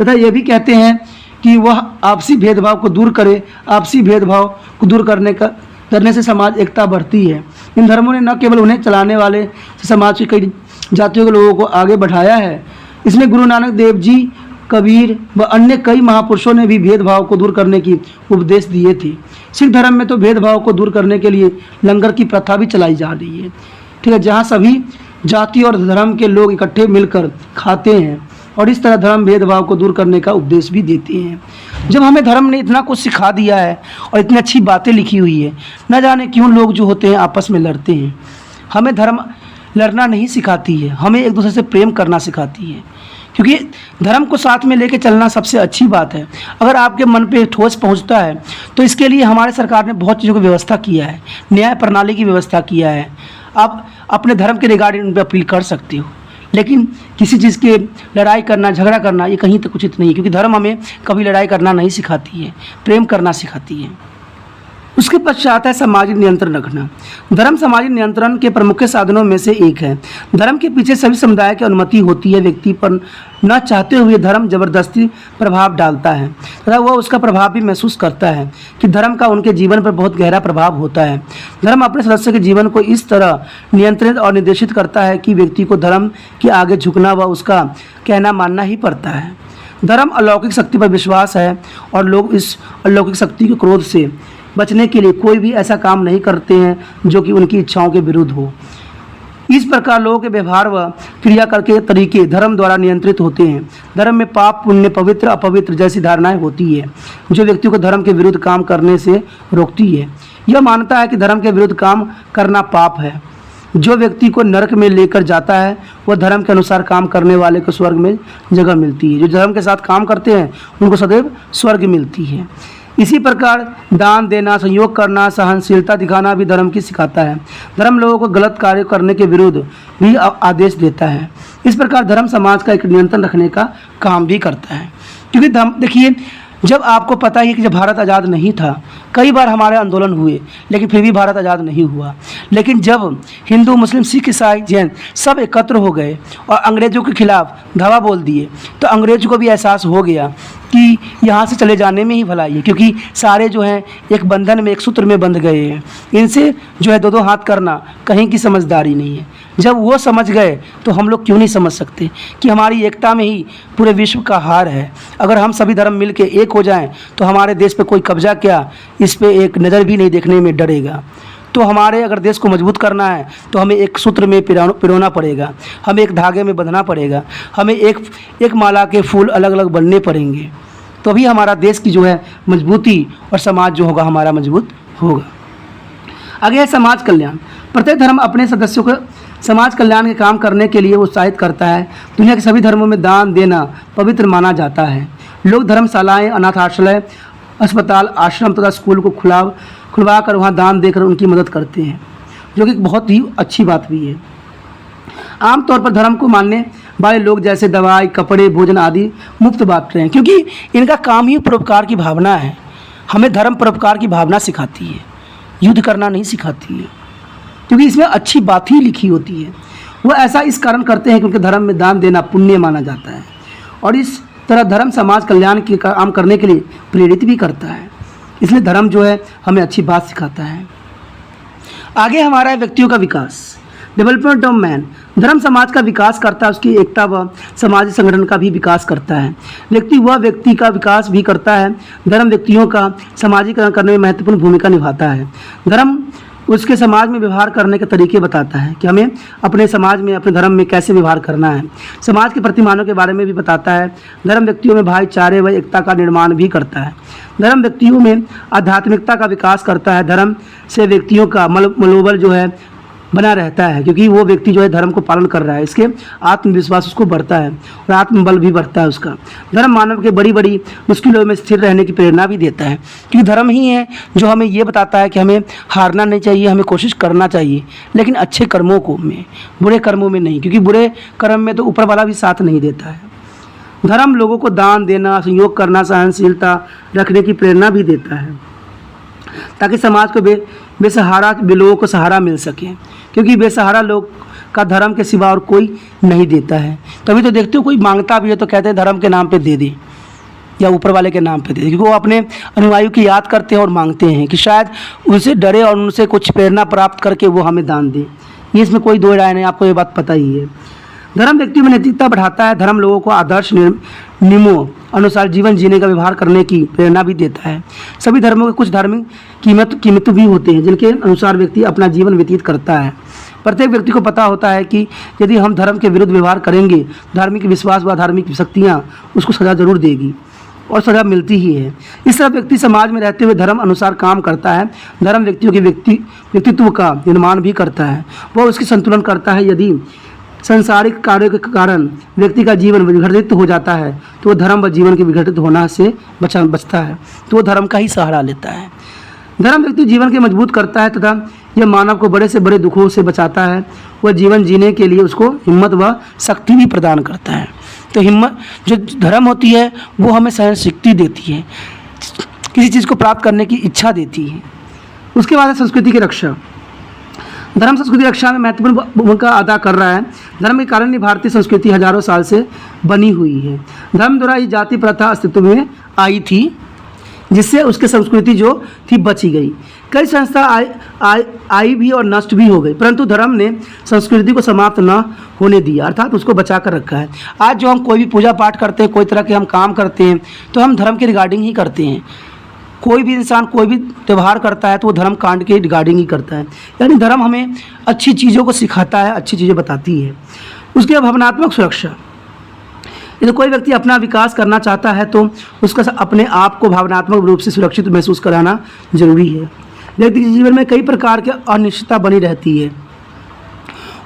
तथा ये भी कहते हैं कि वह आपसी भेदभाव को दूर करे। आपसी भेदभाव को दूर करने से समाज एकता बढ़ती है। इन धर्मों ने न केवल उन्हें चलाने वाले समाज के कई जातियों के लोगों को आगे बढ़ाया है, इसमें गुरु नानक देव जी, कबीर व अन्य कई महापुरुषों ने भी भेदभाव को दूर करने की उपदेश दिए थे। सिख धर्म में तो भेदभाव को दूर करने के लिए लंगर की प्रथा भी चलाई जा रही है, ठीक है, जहाँ सभी जाति और धर्म के लोग इकट्ठे मिलकर खाते हैं और इस तरह धर्म भेदभाव को दूर करने का उपदेश भी देते हैं। जब हमें धर्म ने इतना कुछ सिखा दिया है और इतनी अच्छी बातें लिखी हुई है, न जाने क्यों लोग जो होते हैं आपस में लड़ते हैं। हमें धर्म लड़ना नहीं सिखाती है, हमें एक दूसरे से प्रेम करना सिखाती है, क्योंकि धर्म को साथ में लेके चलना सबसे अच्छी बात है। अगर आपके मन पे ठोस पहुंचता है तो इसके लिए हमारे सरकार ने बहुत चीज़ों की व्यवस्था किया है, न्याय प्रणाली की व्यवस्था किया है। आप अपने धर्म के रिगार्डिंग उन पर अपील कर सकते हो, लेकिन किसी चीज़ के लड़ाई करना, झगड़ा करना ये कहीं तक उचित नहीं है, क्योंकि धर्म हमें कभी लड़ाई करना नहीं सिखाती है, प्रेम करना सिखाती है। उसके पश्चात है सामाजिक नियंत्रण रखना। धर्म सामाजिक नियंत्रण के प्रमुख साधनों में से एक है। धर्म के पीछे सभी समुदाय की अनुमति होती है। व्यक्ति पर न चाहते हुए धर्म जबरदस्ती प्रभाव डालता है तथा वह उसका प्रभाव भी महसूस करता है कि धर्म का उनके जीवन पर बहुत गहरा प्रभाव होता है। धर्म अपने सदस्य के जीवन को इस तरह नियंत्रित और निर्देशित करता है कि व्यक्ति को धर्म के आगे झुकना व उसका कहना मानना ही पड़ता है। धर्म अलौकिक शक्ति पर विश्वास है और लोग इस अलौकिक शक्ति के क्रोध से बचने के लिए कोई भी ऐसा काम नहीं करते हैं जो कि उनकी इच्छाओं के विरुद्ध हो। इस प्रकार लोगों के व्यवहार व क्रिया करके तरीके धर्म द्वारा नियंत्रित होते हैं। धर्म में पाप, पुण्य, पवित्र, अपवित्र जैसी धारणाएं होती है जो व्यक्तियों को धर्म के विरुद्ध काम करने से रोकती है। यह मानता है कि धर्म के विरुद्ध काम करना पाप है। जो व्यक्ति को नरक में लेकर जाता है वह धर्म के अनुसार काम करने वाले को स्वर्ग में जगह मिलती है। जो धर्म के साथ काम करते हैं उनको सदैव स्वर्ग मिलती है। इसी प्रकार दान देना, सहयोग करना, सहनशीलता दिखाना भी धर्म की सिखाता है। धर्म लोगों को गलत कार्य करने के विरुद्ध भी आदेश देता है। इस प्रकार धर्म समाज का एक नियंत्रण रखने का काम भी करता है। क्योंकि देखिए, जब आपको पता ही है कि जब भारत आज़ाद नहीं था, कई बार हमारे आंदोलन हुए लेकिन फिर भी भारत आज़ाद नहीं हुआ। लेकिन जब हिंदू, मुस्लिम, सिख, ईसाई, जैन सब एकत्र हो गए और अंग्रेज़ों के खिलाफ धावा बोल दिए तो अंग्रेज़ों को भी एहसास हो गया कि यहाँ से चले जाने में ही भलाई है, क्योंकि सारे जो हैं एक बंधन में, एक सूत्र में बंध गए हैं। इनसे जो है दो दो हाथ करना कहीं की समझदारी नहीं है। जब वो समझ गए तो हम लोग क्यों नहीं समझ सकते कि हमारी एकता में ही पूरे विश्व का हार है। अगर हम सभी धर्म मिल के एक हो जाएं तो हमारे देश पे कोई कब्जा क्या, इस पे एक नज़र भी नहीं देखने में डरेगा। तो हमारे अगर देश को मजबूत करना है तो हमें एक सूत्र में पिरोना पड़ेगा, हमें एक धागे में बंधना पड़ेगा, हमें एक माला के फूल अलग अलग बनने पड़ेंगे, तभी हमारा देश की जो है मजबूती और समाज जो होगा हमारा मजबूत होगा। आगे है समाज कल्याण। प्रत्येक धर्म अपने सदस्यों को समाज कल्याण के काम करने के लिए उत्साहित करता है। दुनिया के सभी धर्मों में दान देना पवित्र माना जाता है। लोग धर्मशालाएँ, अनाथाश्रय, अस्पताल, आश्रम तथा स्कूल को खुलवा कर वहाँ दान देकर उनकी मदद करते हैं, जो कि बहुत ही अच्छी बात भी है। आमतौर पर धर्म को मानने वाले लोग जैसे दवाई, कपड़े, भोजन आदि मुफ्त बांट रहे हैं, क्योंकि इनका काम ही परोपकार की भावना है। हमें धर्म परोपकार की भावना सिखाती है, युद्ध करना नहीं सिखाती है, क्योंकि इसमें अच्छी बात ही लिखी होती है। वो ऐसा इस कारण करते हैं क्योंकि धर्म में दान देना पुण्य माना जाता है और इस तरह धर्म समाज कल्याण के काम करने के लिए प्रेरित भी करता है। इसलिए धर्म जो है हमें अच्छी बात सिखाता है। आगे हमारा है व्यक्तियों का विकास, डेवलपमेंट ऑफ मैन। धर्म समाज का विकास करता है, उसकी एकता व सामाजिक संगठन का भी विकास करता है। व्यक्ति का विकास भी करता है। धर्म व्यक्तियों का सामाजिकरण करने में महत्वपूर्ण भूमिका निभाता है। धर्म उसके समाज में व्यवहार करने के तरीके बताता है कि हमें अपने समाज में, अपने धर्म में कैसे व्यवहार करना है। समाज के प्रतिमानों के बारे में भी बताता है। धर्म व्यक्तियों में भाईचारे व एकता का निर्माण भी करता है। धर्म व्यक्तियों में आध्यात्मिकता का विकास करता है। धर्म से व्यक्तियों का मनोबल जो है बना रहता है, क्योंकि वो व्यक्ति जो है धर्म को पालन कर रहा है, इसके आत्मविश्वास उसको बढ़ता है और आत्मबल भी बढ़ता है उसका। धर्म मानव के बड़ी बड़ी मुश्किलों में स्थिर रहने की प्रेरणा भी देता है, क्योंकि धर्म ही है जो हमें ये बताता है कि हमें हारना नहीं चाहिए, हमें कोशिश करना चाहिए, लेकिन अच्छे कर्मों को में, बुरे कर्मों में नहीं, क्योंकि बुरे कर्म में तो ऊपर वाला भी साथ नहीं देता है। धर्म लोगों को दान देना, सहयोग करना, सहनशीलता रखने की प्रेरणा भी देता है, ताकि समाज को बेसहारा लोगों को सहारा मिल सके, क्योंकि बेसहारा लोग का धर्म के सिवा और कोई नहीं देता है। तभी तो देखते हो कोई मांगता भी है तो कहते हैं धर्म के नाम पे दे दे या ऊपर वाले के नाम पे दे दे, क्योंकि वो अपने अनुयायियों की याद करते हैं और मांगते हैं कि शायद उनसे डरे और उनसे कुछ प्रेरणा प्राप्त करके वो हमें दान दे। ये इसमें कोई दो राय नहीं, आपको ये बात पता ही है। धर्म व्यक्ति में नैतिकता बढ़ाता है। धर्म लोगों को आदर्श नियमों अनुसार जीवन जीने का व्यवहार करने की प्रेरणा भी देता है। सभी धर्मों के कुछ धार्मिक कीमत भी होते हैं जिनके अनुसार व्यक्ति अपना जीवन व्यतीत करता है। प्रत्येक व्यक्ति को पता होता है कि यदि हम धर्म के विरुद्ध व्यवहार करेंगे, धार्मिक विश्वास व धार्मिक शक्तियाँ उसको सजा जरूर देगी और सजा मिलती ही है। इस तरह व्यक्ति समाज में रहते हुए धर्म अनुसार काम करता है। धर्म व्यक्तियों के व्यक्तित्व का निर्माण भी करता है, वह उसकी संतुलन करता है। यदि संसारिक कार्यों के कारण व्यक्ति का जीवन विघटित हो जाता है तो वो धर्म व जीवन के विघटित होना से बचता है, तो वो धर्म का ही सहारा लेता है। धर्म व्यक्ति जीवन के मजबूत करता है तथा यह मानव को बड़े से बड़े दुखों से बचाता है। वह जीवन जीने के लिए उसको हिम्मत व शक्ति भी प्रदान करता है। तो हिम्मत जो धर्म होती है वो हमें सहन शक्ति देती है, किसी चीज़ को प्राप्त करने की इच्छा देती है। उसके बाद है संस्कृति की रक्षा। धर्म संस्कृति रक्षा में महत्वपूर्ण भूमिका अदा कर रहा है। धर्म के कारण ही भारतीय संस्कृति हजारों साल से बनी हुई है। धर्म द्वारा ही जाति प्रथा अस्तित्व में आई थी, जिससे उसकी संस्कृति जो थी बची गई। कई संस्था आई भी और नष्ट भी हो गई, परंतु धर्म ने संस्कृति को समाप्त न होने दिया, अर्थात उसको बचा कर रखा है। आज जो हम कोई भी पूजा पाठ करते हैं, कोई तरह के हम काम करते हैं, तो हम धर्म के रिगार्डिंग ही करते हैं। कोई भी इंसान कोई भी त्यौहार करता है तो वो धर्म कांड के रिगार्डिंग ही करता है। यानी धर्म हमें अच्छी चीज़ों को सिखाता है, अच्छी चीज़ें बताती है। उसके बाद भावनात्मक सुरक्षा। यदि कोई व्यक्ति अपना विकास करना चाहता है तो उसका अपने आप को भावनात्मक रूप से सुरक्षित महसूस कराना जरूरी है। व्यक्ति के जीवन में कई प्रकार की अनिश्चितता बनी रहती है,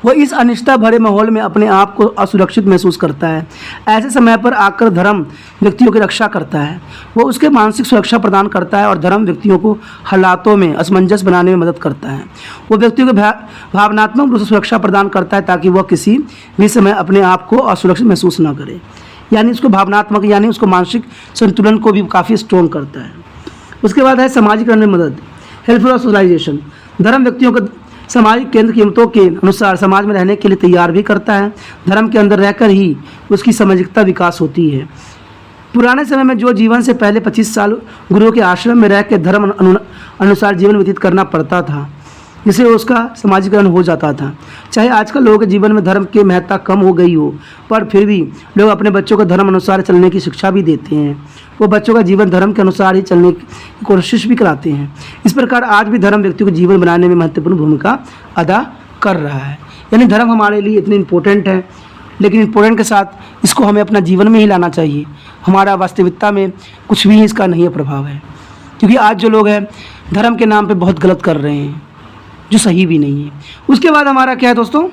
वह इस अनिश्चितता भरे माहौल में अपने आप को असुरक्षित महसूस करता है। ऐसे समय पर आकर धर्म व्यक्तियों की रक्षा करता है। वह उसके मानसिक सुरक्षा प्रदान करता है और धर्म व्यक्तियों को हालातों में असमंजस बनाने में मदद करता है। वह व्यक्तियों को भावनात्मक रूप से सुरक्षा प्रदान करता है ताकि वह किसी भी समय अपने आप को असुरक्षित महसूस न करे। यानी उसको भावनात्मक यानी उसको मानसिक संतुलन को भी काफ़ी स्ट्रॉन्ग करता है। उसके बाद है सामाजिकरण में मदद, हेल्पफुल और सोशलाइजेशन। धर्म व्यक्तियों को सामाजिक केंद्र कीमतों के अनुसार समाज में रहने के लिए तैयार भी करता है। धर्म के अंदर रहकर ही उसकी सामाजिकता विकास होती है। पुराने समय में जो जीवन से पहले 25 साल गुरुओं के आश्रम में रह कर धर्म अनुसार जीवन व्यतीत करना पड़ता था, जिससे उसका समाजीकरण हो जाता था। चाहे आजकल लोगों के जीवन में धर्म की महत्ता कम हो गई हो, पर फिर भी लोग अपने बच्चों को धर्म अनुसार चलने की शिक्षा भी देते हैं। वो बच्चों का जीवन धर्म के अनुसार ही चलने की कोशिश भी कराते हैं। इस प्रकार आज भी धर्म व्यक्तियों को जीवन बनाने में महत्वपूर्ण भूमिका अदा कर रहा है। यानी धर्म हमारे लिए इतने इम्पोर्टेंट है, लेकिन इम्पोर्टेंट के साथ इसको हमें अपना जीवन में ही लाना चाहिए। हमारा वास्तविकता में कुछ भी इसका नहीं प्रभाव है, क्योंकि आज जो लोग हैं धर्म के नाम पे बहुत गलत कर रहे हैं, जो सही भी नहीं है। उसके बाद हमारा क्या है दोस्तों,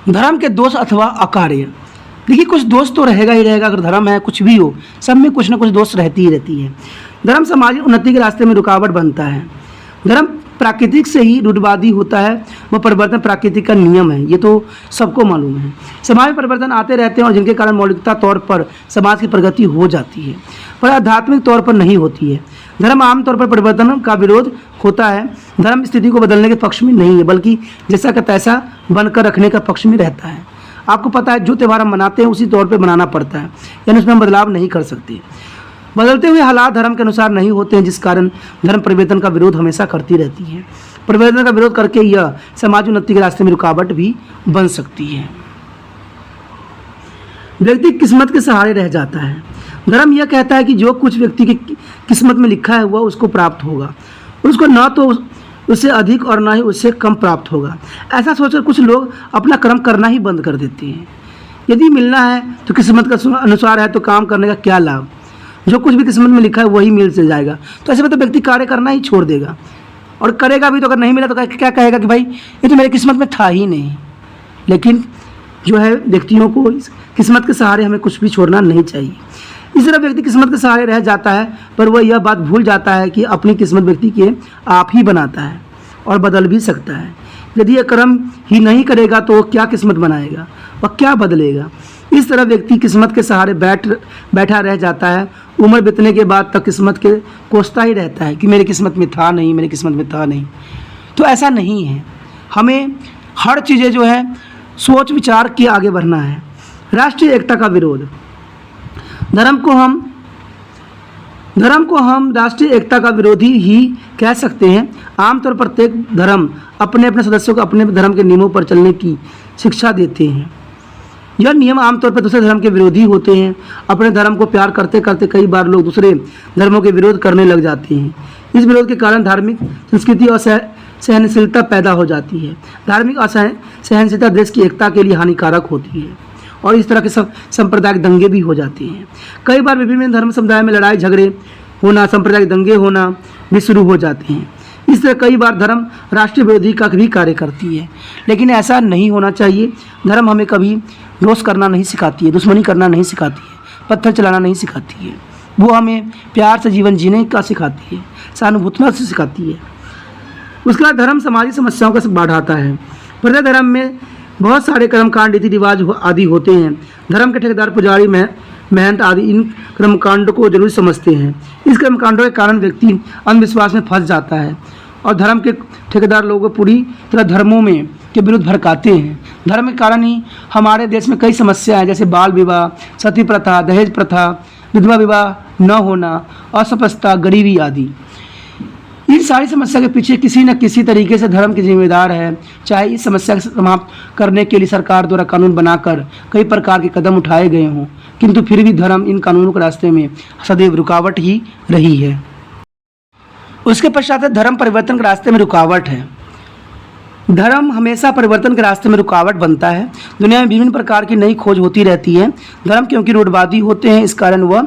धर्म के दोष अथवा अकार्य। देखिए कुछ दोष तो रहेगा ही रहेगा, अगर धर्म है कुछ भी हो, सब में कुछ ना कुछ दोष रहती ही रहती है। धर्म सामाजिक उन्नति के रास्ते में रुकावट बनता है। धर्म प्राकृतिक से ही रूढ़िवादी होता है, वह परिवर्तन प्राकृतिक का नियम है, ये तो सबको मालूम है। समाज में परिवर्तन आते रहते हैं और जिनके कारण मौलिकता तौर पर समाज की प्रगति हो जाती है, पर आध्यात्मिक तौर पर नहीं होती है। धर्म आमतौर पर परिवर्तन का विरोध होता है। धर्म स्थिति को बदलने के पक्ष में नहीं है, बल्कि जैसा का तैसा बनकर रखने का पक्ष में रहता है। आपको पता है जो त्यौहार हम मनाते हैं उसी तौर पर मनाना पड़ता है, यानी उसमें हम बदलाव नहीं कर सकते। बदलते हुए हालात धर्म के अनुसार नहीं होते हैं, जिस कारण धर्म परिवर्तन का विरोध हमेशा करती रहती है। परिवर्तन का विरोध करके यह समाज उन्नति के रास्ते में रुकावट भी बन सकती है। व्यक्ति किस्मत के सहारे रह जाता है। धर्म यह कहता है कि जो कुछ व्यक्ति की किस्मत में लिखा है वह उसको प्राप्त होगा, उसको न तो उससे अधिक और न ही उससे कम प्राप्त होगा। ऐसा सोचकर कुछ लोग अपना कर्म करना ही बंद कर देते हैं। यदि मिलना है तो किस्मत का अनुसार है तो काम करने का क्या लाभ, जो कुछ भी किस्मत में लिखा है वही मिल से जाएगा। तो ऐसे में तो व्यक्ति कार्य करना ही छोड़ देगा, और करेगा भी तो अगर नहीं मिला तो क्या कहेगा कि भाई ये तो मेरी किस्मत में था ही नहीं। लेकिन जो है व्यक्तियों को किस्मत के सहारे हमें कुछ भी छोड़ना नहीं चाहिए। इस तरह व्यक्ति किस्मत के सहारे रह जाता है, पर वह यह बात भूल जाता है कि अपनी किस्मत व्यक्ति के आप ही बनाता है और बदल भी सकता है। यदि यह कर्म ही नहीं करेगा तो वह क्या किस्मत बनाएगा, वह क्या बदलेगा। इस तरह व्यक्ति किस्मत के सहारे बैठा रह जाता है। उम्र बीतने के बाद तक किस्मत के कोसता ही रहता है कि मेरी किस्मत में था नहीं, मेरी किस्मत में था नहीं। तो ऐसा नहीं है, हमें हर चीज़ें जो है सोच विचार के आगे बढ़ना है। राष्ट्रीय एकता का विरोध। धर्म को हम राष्ट्रीय एकता का विरोधी ही कह सकते हैं। आमतौर पर प्रत्येक धर्म अपने अपने सदस्यों को अपने धर्म के नियमों पर चलने की शिक्षा देते हैं। यह नियम आमतौर पर दूसरे धर्म के विरोधी होते हैं। अपने धर्म को प्यार करते करते कई बार लोग दूसरे धर्मों के विरोध करने लग जाते हैं। इस विरोध के कारण धार्मिक संस्कृति और सहनशीलता पैदा हो जाती है। धार्मिक असहनशीलता देश की एकता के लिए हानिकारक होती है और इस तरह के सांप्रदायिक दंगे भी हो जाते हैं। कई बार विभिन्न धर्म समुदाय में लड़ाई झगड़े होना, सांप्रदायिक दंगे होना भी शुरू हो जाते हैं। इस तरह कई बार धर्म राष्ट्रीय विरोधी का भी कार्य करती है, लेकिन ऐसा नहीं होना चाहिए। धर्म हमें कभी रोष करना नहीं सिखाती है, दुश्मनी करना नहीं सिखाती है, पत्थर चलाना नहीं सिखाती है। वो हमें प्यार से जीवन जीने का सिखाती है, सहानुभूति से सिखाती है। उसके बाद धर्म सामाजिक समस्याओं को बढ़ाता है। प्रत्येक धर्म में बहुत सारे कर्मकांड रीति रिवाज आदि होते हैं। धर्म के ठेकेदार पुजारी महंत आदि इन कर्मकांड को जरूर समझते हैं। इस कर्मकांडों के कारण व्यक्ति अंधविश्वास में फंस जाता है और धर्म के ठेकेदार लोगों को पूरी तरह धर्मों में के विरुद्ध भड़काते हैं। धर्म के कारण ही हमारे देश में कई समस्याएं हैं, जैसे बाल विवाह, सती प्रथा, दहेज प्रथा, विधवा विवाह न होना, अस्पृश्यता, गरीबी आदि। इन सारी समस्या के पीछे किसी न किसी तरीके से धर्म के जिम्मेदार है। चाहे इस समस्या को समाप्त करने के लिए सरकार द्वारा कानून बनाकर कई प्रकार के कदम उठाए गए हों, किंतु फिर भी धर्म इन कानूनों के रास्ते में सदैव रुकावट ही रही है। उसके पश्चात धर्म परिवर्तन के रास्ते में रुकावट है। धर्म हमेशा परिवर्तन के रास्ते में रुकावट बनता है। दुनिया में विभिन्न प्रकार की नई खोज होती रहती है। धर्म क्योंकि रूढ़िवादी होते हैं, इस कारण वह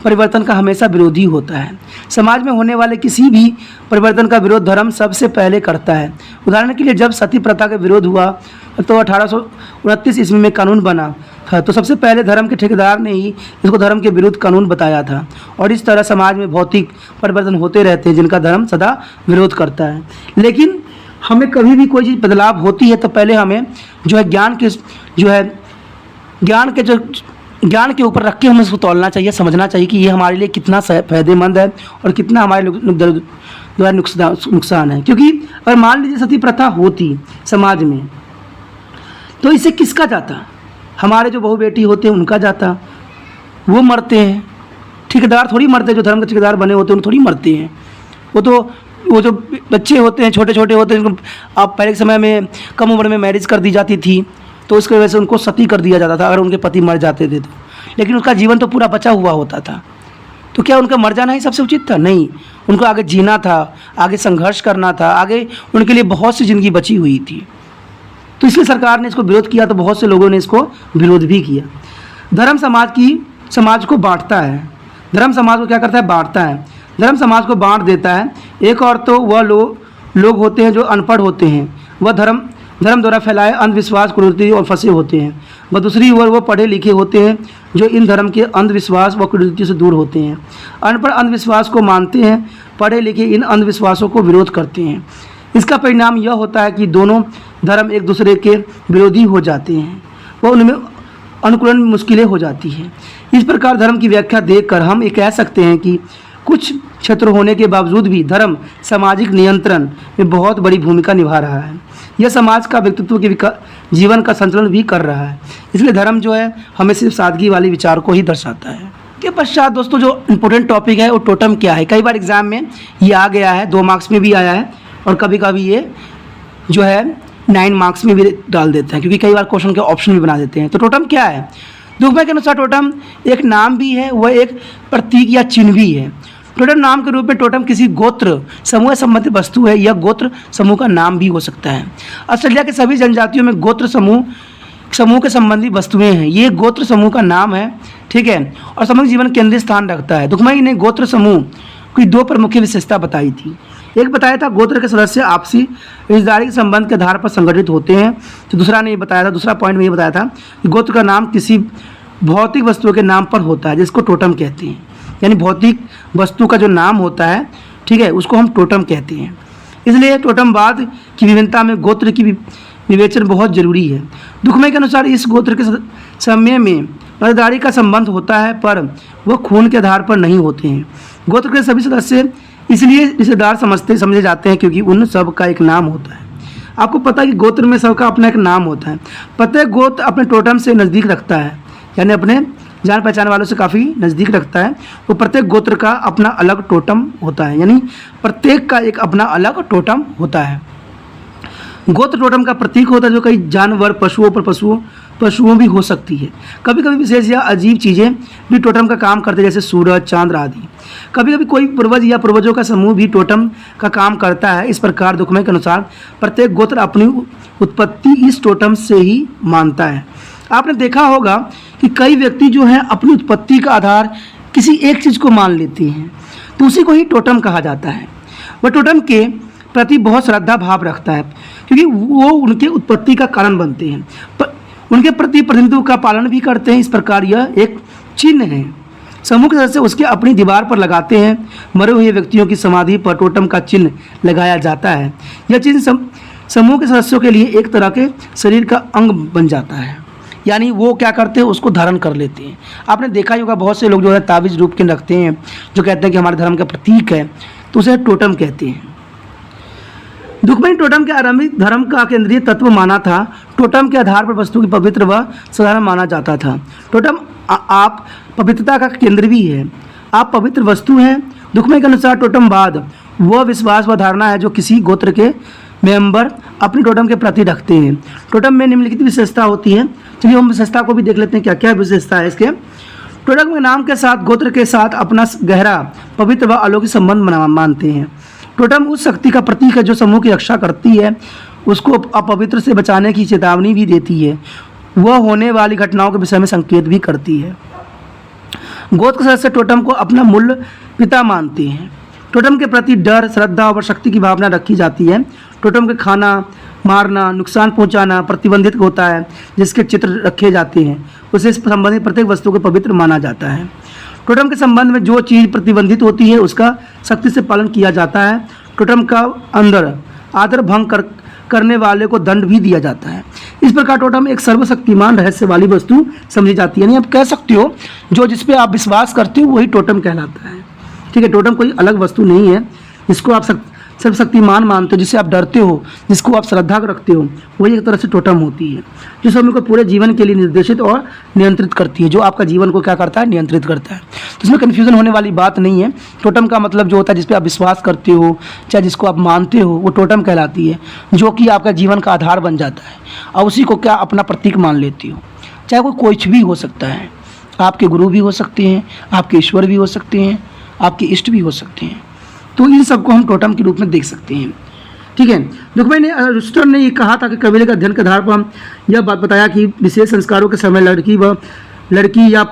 परिवर्तन का हमेशा विरोधी होता है। समाज में होने वाले किसी भी परिवर्तन का विरोध धर्म सबसे पहले करता है। उदाहरण के लिए जब सती प्रथा का विरोध हुआ तो 1829 ईस्वी में कानून बना था, तो सबसे पहले धर्म के ठेकेदार ने ही इसको धर्म के विरुद्ध कानून बताया था। और इस तरह समाज में भौतिक परिवर्तन होते रहते हैं जिनका धर्म सदा विरोध करता है। लेकिन हमें कभी भी कोई चीज़ बदलाव होती है तो पहले हमें जो है ज्ञान के ऊपर रख के हमें उसको तौलना चाहिए, समझना चाहिए कि ये हमारे लिए कितना फ़ायदेमंद है और कितना हमारे द्वारा नुकसान है। क्योंकि अगर मान लीजिए सती प्रथा होती समाज में तो इससे किसका जाता? हमारे जो बहू बेटी होते हैं उनका जाता, वो मरते हैं। ठेकेदार थोड़ी मरते हैं, जो धर्म के ठेकेदार बने होते हैं उन थोड़ी मरते हैं। वो जो बच्चे होते हैं, छोटे छोटे होते हैं, जिनको आप पहले के समय में कम उम्र में मैरिज कर दी जाती थी तो उसकी वजह से उनको सती कर दिया जाता था अगर उनके पति मर जाते थे तो। लेकिन उसका जीवन तो पूरा बचा हुआ होता था, तो क्या उनका मर जाना ही सबसे उचित था? नहीं, उनको आगे जीना था, आगे संघर्ष करना था, आगे उनके लिए बहुत सी ज़िंदगी बची हुई थी। तो इसलिए सरकार ने इसको विरोध किया, तो बहुत से लोगों ने इसको विरोध भी किया। धर्म समाज को बांटता है। धर्म समाज को क्या करता है? बांटता है। धर्म समाज को बांट देता है। एक और तो वह लोग होते हैं जो अनपढ़ होते हैं, वह धर्म द्वारा फैलाए अंधविश्वास कुरीति और फंसे होते हैं। व दूसरी ओर वो पढ़े लिखे होते हैं जो इन धर्म के अंधविश्वास व कुरीति से दूर होते हैं। अनपढ़ अंधविश्वास को मानते हैं, पढ़े लिखे इन अंधविश्वासों को विरोध करते हैं। इसका परिणाम यह होता है कि दोनों धर्म एक दूसरे के विरोधी हो जाते हैं व उनमें अनुकूलन मुश्किलें हो जाती हैं। इस प्रकार धर्म की व्याख्या देखकर हम ये कह सकते हैं कि कुछ क्षेत्र होने के बावजूद भी धर्म सामाजिक नियंत्रण में बहुत बड़ी भूमिका निभा रहा है। यह समाज का व्यक्तित्व के जीवन का संचालन भी कर रहा है। इसलिए धर्म जो है हमें सिर्फ सादगी वाले विचार को ही दर्शाता है। के पश्चात दोस्तों जो इम्पोर्टेंट टॉपिक है वो टोटम क्या है। कई बार एग्जाम में ये आ गया है, 2 मार्क्स में भी आया है और कभी कभी ये जो है 9 मार्क्स में भी डाल देते हैं, क्योंकि कई बार क्वेश्चन के ऑप्शन भी बना देते हैं। तो टोटम क्या है? दुखमय के अनुसार टोटम एक नाम भी है, वह एक प्रतीक या चिन्ह भी है। टोटम नाम के रूप में टोटम किसी गोत्र समूह संबंधित वस्तु है। यह गोत्र समूह का नाम भी हो सकता है। ऑस्ट्रेलिया के सभी जनजातियों में गोत्र समूह के संबंधी वस्तुएं हैं। ये गोत्र समूह का नाम है, ठीक है, और सामूहिक जीवन केंद्रीय स्थान रखता है। दुखमई ने गोत्र समूह की 2 प्रमुख विशेषता बताई थी। एक बताया था गोत्र के सदस्य आपसी रिश्तेदारी के संबंध के आधार पर संगठित होते हैं। तो दूसरा ने ये बताया था, दूसरा पॉइंट में ये बताया था कि गोत्र का नाम किसी भौतिक वस्तु के नाम पर होता है जिसको टोटम कहते हैं। यानी भौतिक वस्तु का जो नाम होता है, ठीक है, उसको हम टोटम कहते हैं। इसलिए टोटमवाद की विभिन्नता में गोत्र की विवेचन बहुत जरूरी है। दुखमय के अनुसार इस गोत्र के समय में रिश्तेदारी का संबंध होता है, पर वह खून के आधार पर नहीं होते हैं। गोत्र के सभी सदस्य इसलिए रिश्तेदार समझे जाते हैं क्योंकि उन सब का एक नाम होता है। आपको पता है कि गोत्र में सबका अपना एक नाम होता है। प्रत्येक गोत्र अपने टोटम से नज़दीक रखता है, यानी अपने जान पहचान वालों से काफ़ी नज़दीक रखता है। वो प्रत्येक गोत्र का अपना अलग टोटम होता है, यानी प्रत्येक का एक अपना अलग टोटम होता है। गोत्र टोटम का प्रतीक होता है जो कई जानवर पशुओं भी हो सकती है। कभी कभी विशेष या अजीब चीज़ें भी टोटम का काम करते हैं, जैसे सूरज, चांद आदि। कभी कभी कोई पूर्वज या पूर्वजों का समूह भी टोटम का काम करता है। इस प्रकार दुखमय के अनुसार प्रत्येक गोत्र अपनी उत्पत्ति इस टोटम से ही मानता है। आपने देखा होगा कि कई व्यक्ति जो हैं अपनी उत्पत्ति का आधार किसी एक चीज़ को मान लेते हैं, तो उसी को ही टोटम कहा जाता है। वह टोटम के प्रति बहुत श्रद्धा भाव रखता है क्योंकि वो उनके उत्पत्ति का कारण बनते हैं, उनके प्रति प्रतिनिधित्व का पालन भी करते हैं। इस प्रकार यह एक चिन्ह है। समूह के सदस्य उसके अपनी दीवार पर लगाते हैं। मरे हुए व्यक्तियों की समाधि पर टोटम का चिन्ह लगाया जाता है। यह चिन्ह समूह के सदस्यों के लिए एक तरह के शरीर का अंग बन जाता है, यानी वो क्या करते हैं, उसको धारण कर लेते हैं। आपने देखा ही होगा बहुत से लोग जो है ताबीज रूप के रखते हैं, जो कहते हैं कि हमारे धर्म का प्रतीक है, तो उसे टोटम कहते हैं। दुखमय टोटम के आरंभिक धर्म का केंद्रीय तत्व माना था। टोटम के आधार पर वस्तु की पवित्र व साधारण माना जाता था। टोटम आप पवित्रता का केंद्र भी है, आप पवित्र वस्तु हैं। दुखमय के अनुसार टोटमवाद वह विश्वास व धारणा है जो किसी गोत्र के मेंबर अपनी टोटम के प्रति रखते हैं। टोटम में निम्नलिखित विशेषता होती है। चलिए हम विशेषता को भी देख लेते हैं, क्या क्या विशेषता है इसके। टोटम के नाम के साथ गोत्र के साथ अपना गहरा पवित्र व अलौकिक संबंध मानते हैं। टोटम उस शक्ति का प्रतीक है जो समूह की रक्षा करती है, उसको अपवित्र से बचाने की चेतावनी भी देती है, वह होने वाली घटनाओं के विषय में संकेत भी करती है। गोत्र के सदस्य टोटम को अपना मूल पिता मानते हैं। टोटम के प्रति डर, श्रद्धा और शक्ति की भावना रखी जाती है। टोटम के खाना, मारना, नुकसान पहुंचाना प्रतिबंधित होता है, जिसके चित्र रखे जाते हैं। उसे संबंधित प्रत्येक वस्तु को पवित्र माना जाता है। टोटम के संबंध में जो चीज़ प्रतिबंधित होती है उसका सख्ती से पालन किया जाता है। टोटम का अंदर आदर भंग करने वाले को दंड भी दिया जाता है। इस प्रकार टोटम एक सर्वशक्तिमान रहस्य वाली वस्तु समझी जाती है। यानी आप कह सकते हो जो जिस पे आप विश्वास करते हो वही टोटम कहलाता है। ठीक है, टोटम कोई अलग वस्तु नहीं है जिसको आप सर्वशक्तिमान मानते हो, जिससे आप डरते हो, जिसको आप श्रद्धा रखते हो, वही एक तरह से टोटम होती है जो समय को पूरे जीवन के लिए निर्देशित और नियंत्रित करती है, जो आपका जीवन को क्या करता है, नियंत्रित करता है। तो इसमें कन्फ्यूजन होने वाली बात नहीं है। टोटम का मतलब जो होता है जिस पे आप विश्वास करते हो, चाहे जिसको आप मानते हो, वो टोटम कहलाती है, जो कि आपका जीवन का आधार बन जाता है और उसी को क्या अपना प्रतीक मान लेती हो। चाहे वो कुछ भी हो सकता है, आपके गुरु भी हो सकते हैं, आपके ईश्वर भी हो सकते हैं, आपके इष्ट भी हो सकते हैं। तो इन सबको हम टोटम के रूप में देख सकते हैं। ठीक है, देखो मैंने अरिस्टोटल ने ये कहा था कि कबीले का अध्ययन के आधार पर हम यह बात बताया कि विशेष संस्कारों के समय लड़की या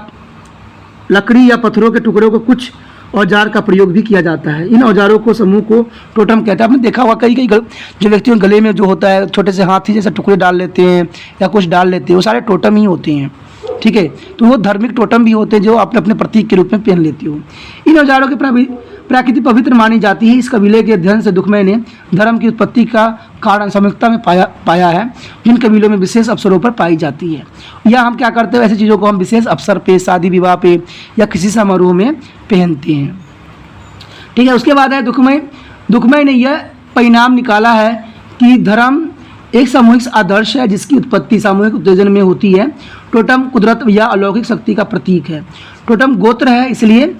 लकड़ी या पत्थरों के टुकड़ों को कुछ औजार का प्रयोग भी किया जाता है। इन औजारों को समूह को टोटम कहता है। आपने देखा होगा कई जो व्यक्तियों के गले में जो होता है छोटे से हाथी जैसे टुकड़े डाल लेते हैं या कुछ डाल लेते हैं, वो सारे टोटम ही होते हैं। ठीक है, तो वो धार्मिक टोटम भी होते हैं जो अपने अपने प्रतीक के रूप में पहन लेती हो। इन औजारों की प्रकृति पवित्र मानी जाती है। इस कबीले के अध्ययन से दुखमय ने धर्म की उत्पत्ति का कारण सामूहिकता में पाया है, जिन कबीलों में विशेष अवसरों पर पाई जाती है। या हम क्या करते हैं, ऐसी चीज़ों को हम विशेष अवसर पे, शादी विवाह पे या किसी समारोह में पहनते हैं। ठीक है, उसके बाद है दुखमय ने यह परिणाम निकाला है कि धर्म एक सामूहिक आदर्श है जिसकी उत्पत्ति सामूहिक उत्तेजन में होती है। टोटम कुदरत या अलौकिक शक्ति का प्रतीक है। टोटम गोत्र है, इसलिए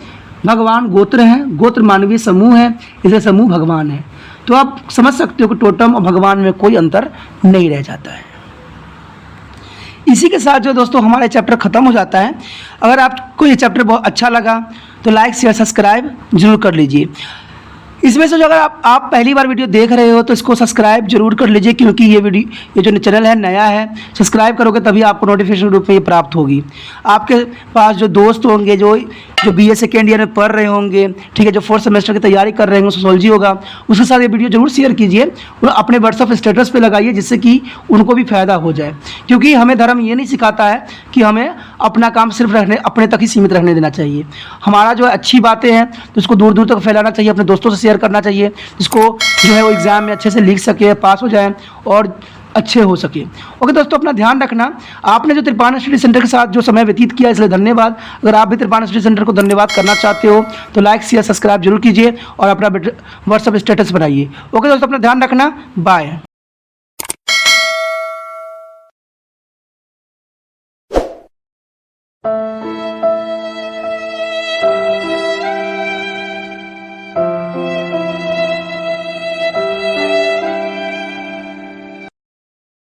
भगवान गोत्र है। गोत्र मानवीय समूह है, इसलिए समूह भगवान है। तो आप समझ सकते हो कि टोटम और भगवान में कोई अंतर नहीं रह जाता है। इसी के साथ जो दोस्तों हमारा चैप्टर ख़त्म हो जाता है। अगर आपको ये चैप्टर बहुत अच्छा लगा तो लाइक शेयर सब्सक्राइब जरूर कर लीजिए। इसमें से जो अगर आप पहली बार वीडियो देख रहे हो तो इसको सब्सक्राइब जरूर कर लीजिए, क्योंकि ये जो चैनल है नया है। सब्सक्राइब करोगे तभी आपको नोटिफिकेशन रूप में ये प्राप्त होगी। आपके पास जो दोस्त होंगे जो BA सेकेंड ईयर में पढ़ रहे होंगे, ठीक है, जो 4th सेमेस्टर की तैयारी कर रहे होंगे, सोशियोलॉजी होगा, उसके साथ ये वीडियो जरूर शेयर कीजिए और अपने व्हाट्सएप स्टेटस पे लगाइए, जिससे कि उनको भी फायदा हो जाए। क्योंकि हमें धर्म ये नहीं सिखाता है कि हमें अपना काम सिर्फ अपने तक ही सीमित रखने देना चाहिए। हमारा जो अच्छी बातें हैं तो उसको दूर दूर तक फैलाना चाहिए, अपने दोस्तों से शेयर करना चाहिए, जिसको जो है वो एग्ज़ाम में अच्छे से लिख सके, पास हो जाए और अच्छे हो सके। ओके दोस्तों, अपना ध्यान रखना। आपने जो त्रिपाण स्टडी सेंटर के साथ जो समय व्यतीत किया इसलिए धन्यवाद। अगर आप भी त्रिपाण स्टडी सेंटर को धन्यवाद करना चाहते हो तो लाइक शेयर सब्सक्राइब जरूर कीजिए और अपना व्हाट्सएप स्टेटस बनाइए। ओके दोस्तों, अपना ध्यान रखना। बाय।